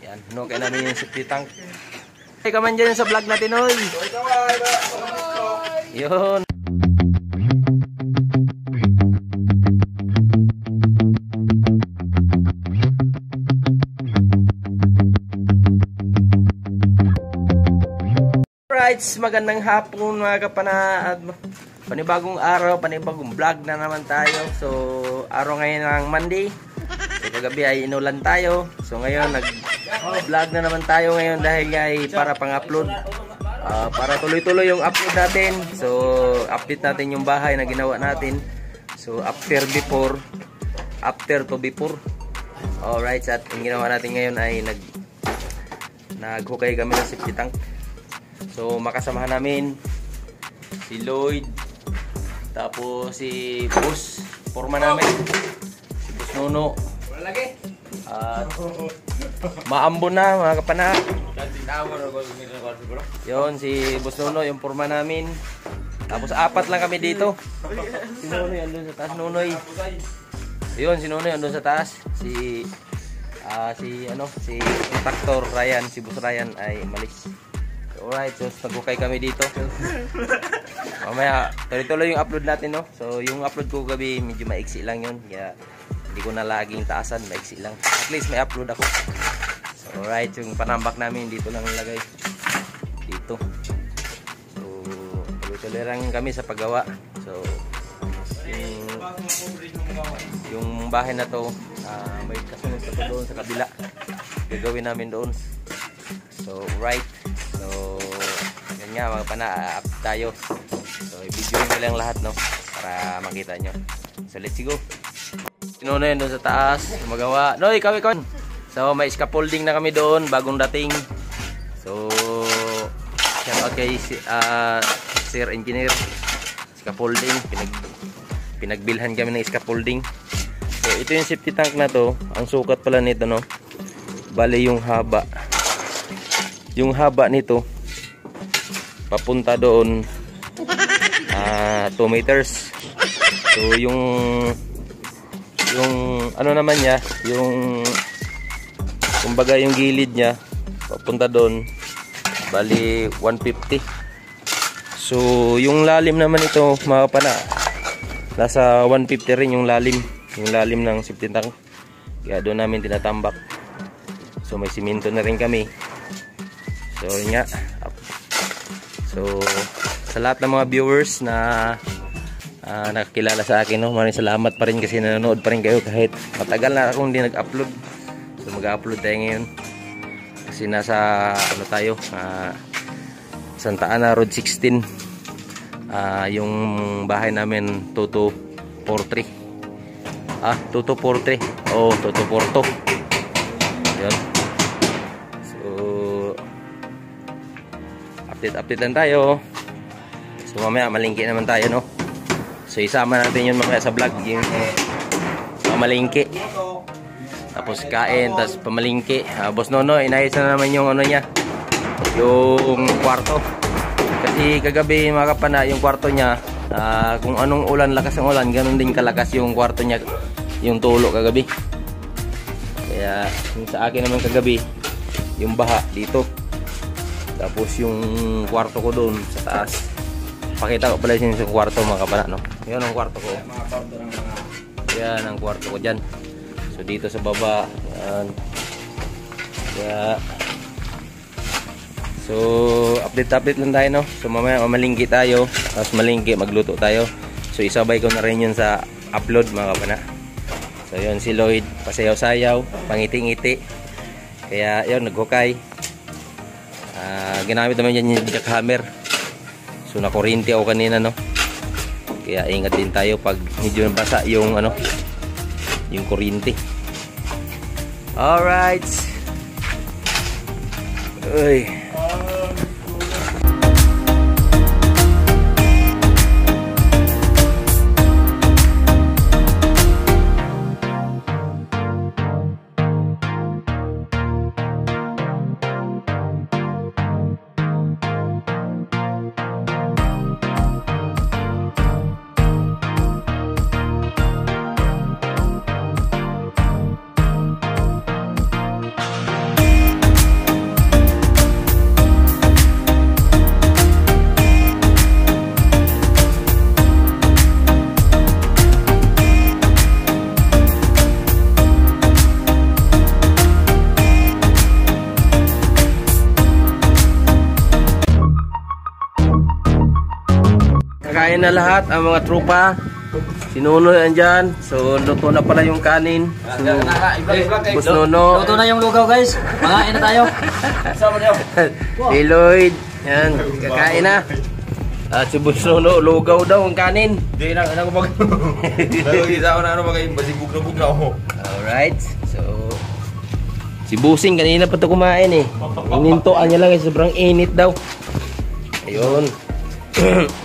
Yan, hinukay namin yung safety tank. Hey, kaman dyan sa vlog natin, oy. Yun. Alright, magandang hapon mga kapana. Panibagong araw, panibagong vlog na naman tayo. So, araw ngayon ng Monday. So, kagabi ay inulan tayo. So, ngayon nag-vlog na naman tayo ngayon dahil ay para pang-upload. Para tuloy-tuloy yung upload natin. So, update natin yung bahay na ginawa natin. So, after to before. Alright, at yung ginawa natin ngayon ay naghukay kami ng safety tank. So, makasamahan namin si Lloyd, tapos si Boss, forma namin, si Boss Nuno. At maambon na mga kapana. Yun, si Boss Nuno, yung forma namin. Tapos apat lang kami dito. Si Nunoy andun sa taas, Nunoy. Yun, si Nunoy andun sa taas. Si Inspector Ryan, si Boss Ryan ay malis. Alright, so nagkukay kami dito. Mamaya, tuloy-tuloy yung upload natin, no? So, yung upload ko gabi, medyo maiksi lang yun. Kaya, hindi ko na laging taasan, maiksi lang. At least may upload ako. So, alright, yung panambak namin, dito lang nilagay. Dito. So, tuloy-tuloy lang kami sa paggawa. So, yung bahay na to, may kasunod pa doon sa kabila. Gagawin namin doon. So, right. So, yan nga mga pana-up tayo. So, i-video nyo lang lahat, no? Para makita nyo. So, let's go. Sino na yun doon sa taas? Magawa. No, ikaw. So, may scaffolding na kami doon. Bagong dating. So, okay, Sir Engineer. Scaffolding. Pinagbilhan kami ng scaffolding. So, ito yung safety tank na to. Ang sukat pala nito, no? Bale yung haba. Yung haba nito papunta doon 2 meters. So yung ano naman niya, yung kumbaga yung gilid niya papunta doon bali 150. So yung lalim naman ito mga kapana, nasa 150 rin yung lalim ng safety tank. Kaya doon namin tinatambak. So may simento na rin kami. So yun nga. So sa lahat ng mga viewers na nakakilala sa akin, no, maraming salamat pa rin kasi nanonood pa rin kayo kahit matagal na akong hindi nag-upload. So mag-upload tayo ngayon kasi nasa ano tayo, Santa Ana Road 16. Yung bahay namin 2243. 2243. Oh, 2242. Yun. Update lang tayo. So mamaya malingki naman tayo, no? So isama natin yun mamaya sa vlog, yung pamalingki. Tapos kain, tapos pamalingki. Boss Nono, inayos na naman yung ano niya, yung kwarto. Kasi kagabi mga kapana, yung kwarto niya, kung anong ulan, lakas ng ulan, ganun din kalakas yung kwarto niya, yung tulo kagabi. Kaya yung sa akin naman kagabi, yung baha dito. Tapos yung kwarto ko doon sa taas. Pakita ko pala yung kwarto mga kapana, no? Yan ang kwarto ko. Yan ang kwarto ko dyan. So dito sa baba. Yan. Kaya so update lang tayo, no? So mamaya mamalingki tayo. Tapos malingki, magluto tayo. So isabay ko na rin yun sa upload mga kapana. So yun si Lloyd, pasayaw-sayaw, pangiti-ngiti. Kaya yun, naghukay. Ginamit naman yan yung jackhammer. So nakurinti ako kanina, no? Kaya ingat din tayo pag medyo nabasa yung ano, yung kurinti. Alright. Uy. Kumain na lahat ang mga tropa. Si Nonoy andyan. So, luto na pala yung kanin. So, Boss Nono. Luto na yung lugaw, guys. Mangain na tayo. Si Lloyd. Yan, kakain na. At si Boss Nono, lugaw daw ang kanin. Hindi na ako mag... Pero isa ako na ano magkain, basibog na ako. Alright. So, si Busing kanina pa ito kumain eh. Inintoan niya lang eh, sobrang init daw. Ayun.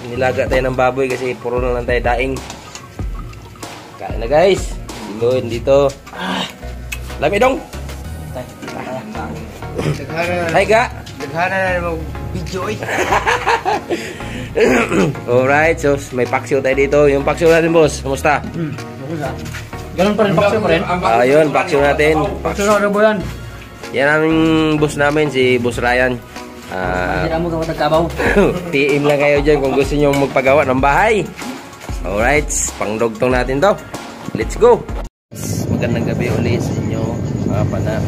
Nilaga tayo ng baboy kasi puro na lang tayo daing. Kain na guys. Lloyd dito. Lami dong. Hi ga. Naghana na naman video eh. Alright, so may paksiw tayo dito. Yung paksiw natin, boss. Kumusta? Ganun pa rin, paksiw pa rin. Ayun, paksiw natin. Paksiw na, ano ba yan? Yan ang boss namin, si Boss Ryan. Hindi mo ka magkabaw. PM lang kayo dyan kung gusto nyo magpagawa ng bahay. Alright, pangdugtong natin to. Let's go! Magandang gabi ulit sa inyo, mga pana.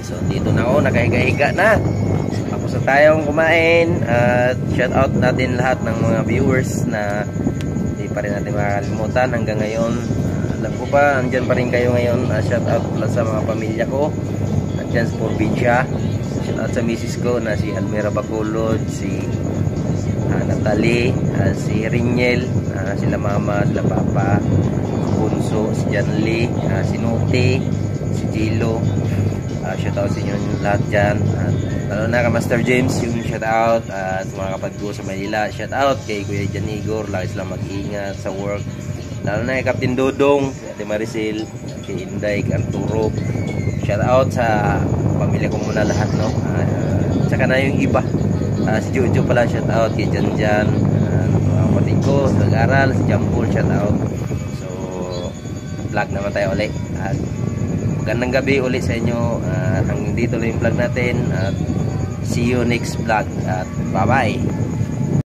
So, dito na ako, nakahiga-higa na. Tapos na tayong kumain. At shout out natin lahat ng mga viewers na hindi pa rin natin makakalimutan hanggang ngayon. Alam ko pa, andyan pa rin kayo ngayon. Shout out sa mga pamilya ko. Andyan sa probinsya. Shout out sa misis ko na si Almira Bacolod, si Natalie, si Riniel, sila mama, sila papa, Bunso, si Janly, si Nuti, si Gilo. Shout out sa inyo lahat dyan. Lalo na ka Master James, yung shout out. At mga kapatid ko sa Manila, shout out kay Kuya Jan Igor. Lagi sila mag-iingat sa work. Lalo na kay Captain Dodong, Ate Maricel, kay Inday, kay Arturo. Shout out sa pamilya ko muna lahat, no? Tsaka na yung iba. Si Jojo pala, shout out kay Jan Jan. Mga kapatid ko sa nag-aral, si Jampol, shout out. So, vlog naman tayo ulit. At magandang gabi ulit sa inyo. Hanggang dito lang yung vlog natin. At see you next vlog. At bye-bye.